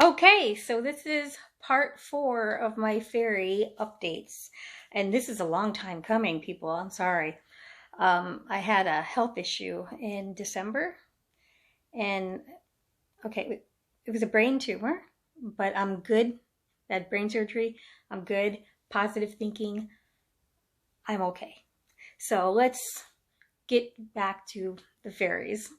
Okay, so this is part 4 of my fairy updates. And this is a long time coming, people. I'm sorry. I had a health issue in December, and okay, it was a brain tumor, but I'm good. That brain surgery, I'm good. Positive thinking, I'm okay. So let's get back to the fairies.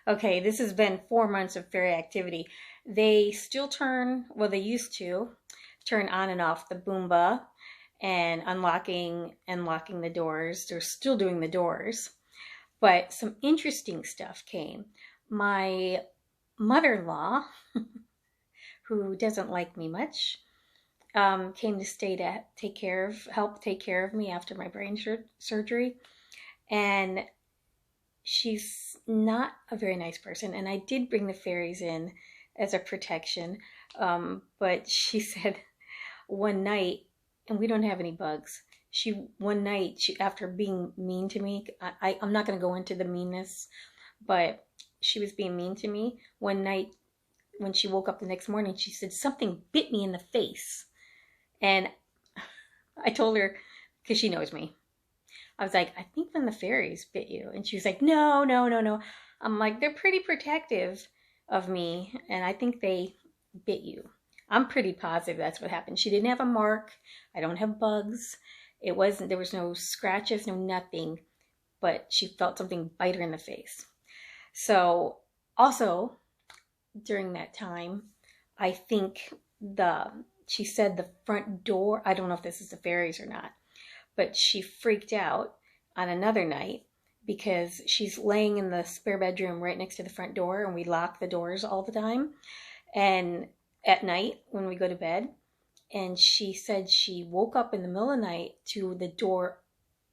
Okay, this has been 4 months of fairy activity. They still turn, well, they used to turn on and off the Boomba and unlocking and locking the doors. They're still doing the doors. But some interesting stuff came. My mother-in-law, who doesn't like me much, came to stay to help take care of me after my brain surgery. And she's not a very nice person. And I did bring the fairies in as a protection. But she said one night, and we don't have any bugs. One night, after being mean to me, I'm not going to go into the meanness, but she was being mean to me. One night, when she woke up the next morning, she said, something bit me in the face. And I told her, because she knows me, I was like, I think when the fairies bit you. And she was like, no, no, no, no. I'm like, they're pretty protective of me, and I think they bit you. I'm pretty positive that's what happened. She didn't have a mark. I don't have bugs. There was no scratches, no nothing, but she felt something bite her in the face. So also during that time, I think she said the front door, I don't know if this is the fairies or not, but she freaked out on another night because she's laying in the spare bedroom right next to the front door, and we lock the doors all the time. And at night when we go to bed, and she said she woke up in the middle of the night to the door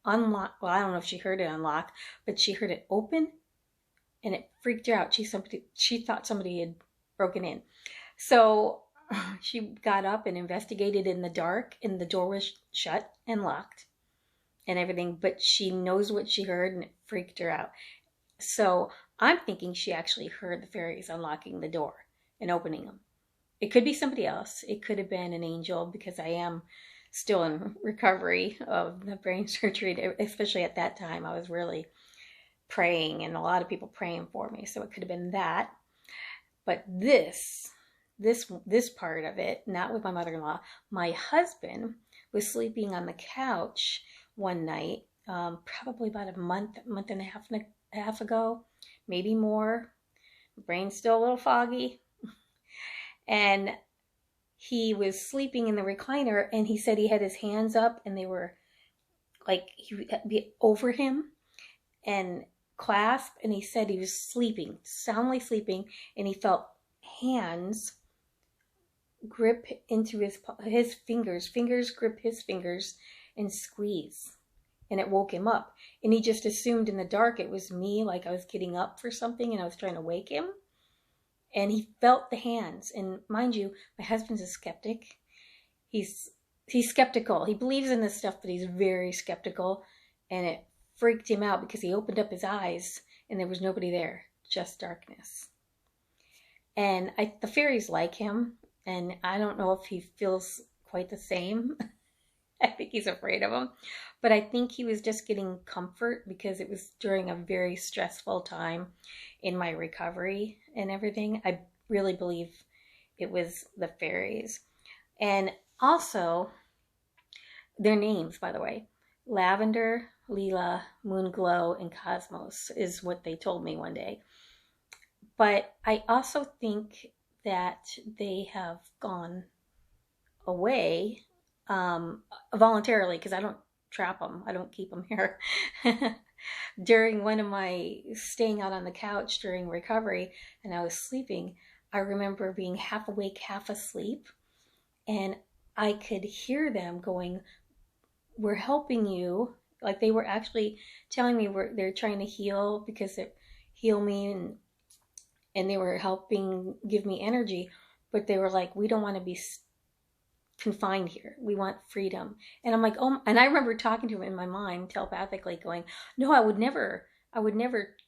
unlock. Well, I don't know if she heard it unlock, but she heard it open, and it freaked her out. She thought somebody had broken in. So she got up and investigated in the dark, and the door was shut and locked and everything, but she knows what she heard, and it freaked her out. So I'm thinking she actually heard the fairies unlocking the door and opening them. It could be somebody else. It could have been an angel, because I am still in recovery of the brain surgery. Especially at that time, I was really praying, and a lot of people praying for me. So it could have been that. But this part of it, not with my mother-in-law. My husband was sleeping on the couch one night, probably about a month and a half ago, maybe more. Brain's still a little foggy. And he was sleeping in the recliner, and he said he had his hands up, and they were like, he would be over him and clasped, and he said he was sleeping, soundly sleeping, and he felt hands grip into his fingers grip his fingers and squeeze. And it woke him up. And he just assumed in the dark it was me, like I was getting up for something and I was trying to wake him. And he felt the hands. And mind you, my husband's a skeptic. He's skeptical. He believes in this stuff, but he's very skeptical. And it freaked him out because he opened up his eyes and there was nobody there, just darkness. And the fairies like him, and I don't know if he feels quite the same. I think he's afraid of them. But I think he was just getting comfort because it was during a very stressful time in my recovery and everything. I really believe it was the fairies. And also, their names, by the way, Lavender, Leela, Moonglow, and Cosmos is what they told me one day. But I also think that they have gone away voluntarily, because I don't trap them. I don't keep them here. During one of my staying out on the couch during recovery, and I was sleeping, I remember being half awake, half asleep, and I could hear them going, we're helping you. Like they were actually telling me they're trying to heal, because they heal me, and they were helping give me energy, but they were like, we don't want to be confined here. We want freedom. And I'm like, oh, and I remember talking to him in my mind telepathically going, no, I would never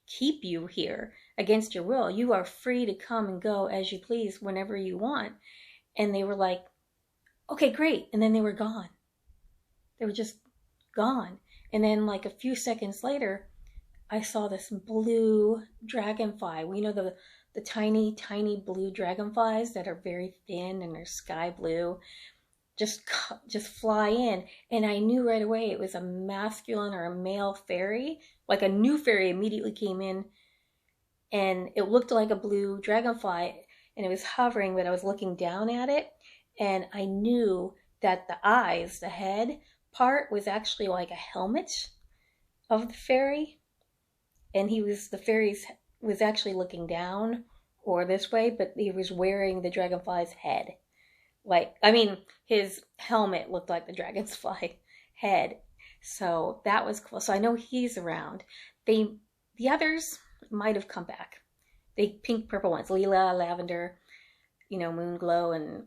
keep you here. against your will. You are free to come and go as you please whenever you want. And they were like, okay, great. And then they were gone. They were just gone. And then like a few seconds later, I saw this blue dragonfly. We know the tiny, tiny blue dragonflies that are very thin and they're sky blue. Just fly in, and I knew right away it was a masculine or a male fairy. Like a new fairy immediately came in, and it looked like a blue dragonfly, and it was hovering, but I was looking down at it, and I knew that the eyes, the head part, was actually like a helmet of the fairy, and the fairy was actually looking down or this way, but he was wearing the dragonfly's head. Like, I mean, his helmet looked like the dragonfly head. So that was cool. So I know he's around. The others might have come back. The pink purple ones, Lila, Lavender, Moonglow and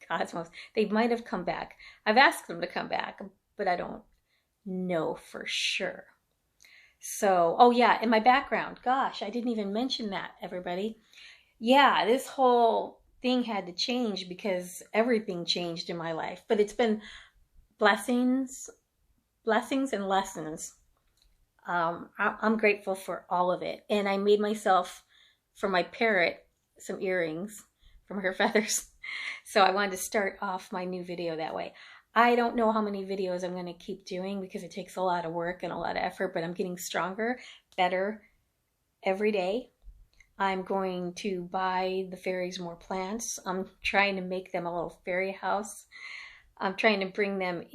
Cosmos, they might have come back. I've asked them to come back, but I don't know for sure. So, oh yeah, in my background, gosh, I didn't even mention that, everybody. Yeah, this whole thing had to change because everything changed in my life. But it's been blessings and lessons. I'm grateful for all of it. And I made myself, for my parrot, some earrings from her feathers. So I wanted to start off my new video that way. I don't know how many videos I'm going to keep doing because it takes a lot of work and a lot of effort, but I'm getting stronger, better every day. I'm going to buy the fairies more plants. I'm trying to make them a little fairy house. I'm trying to bring them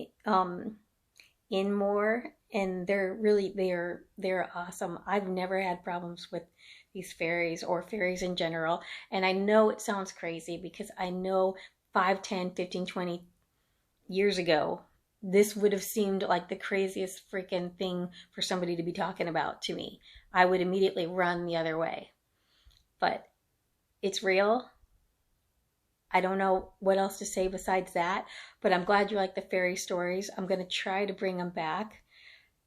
in more, and they're awesome. I've never had problems with these fairies or fairies in general. And I know it sounds crazy because I know 5, 10, 15, 20 years ago, this would have seemed like the craziest freaking thing for somebody to be talking about to me. I would immediately run the other way. But it's real. I don't know what else to say besides that, but I'm glad you like the fairy stories. I'm going to try to bring them back.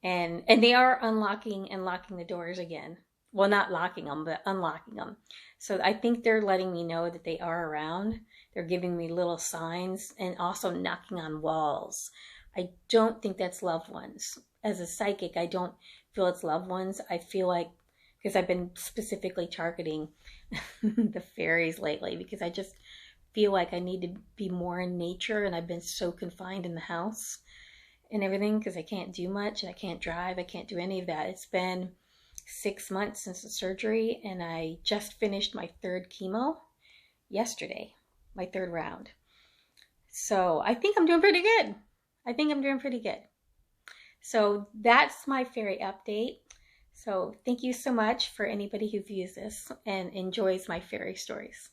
And they are unlocking and locking the doors again. Well, not locking them, but unlocking them. So I think they're letting me know that they are around. They're giving me little signs and also knocking on walls. I don't think that's loved ones. As a psychic, I don't feel it's loved ones. I feel like, because I've been specifically targeting the fairies lately, because I just feel like I need to be more in nature, and I've been so confined in the house and everything because I can't do much and I can't drive. I can't do any of that. It's been 6 months since the surgery, and I just finished my 3rd chemo yesterday, my 3rd round. So I think I'm doing pretty good. So that's my fairy update. So thank you so much for anybody who views this and enjoys my fairy stories.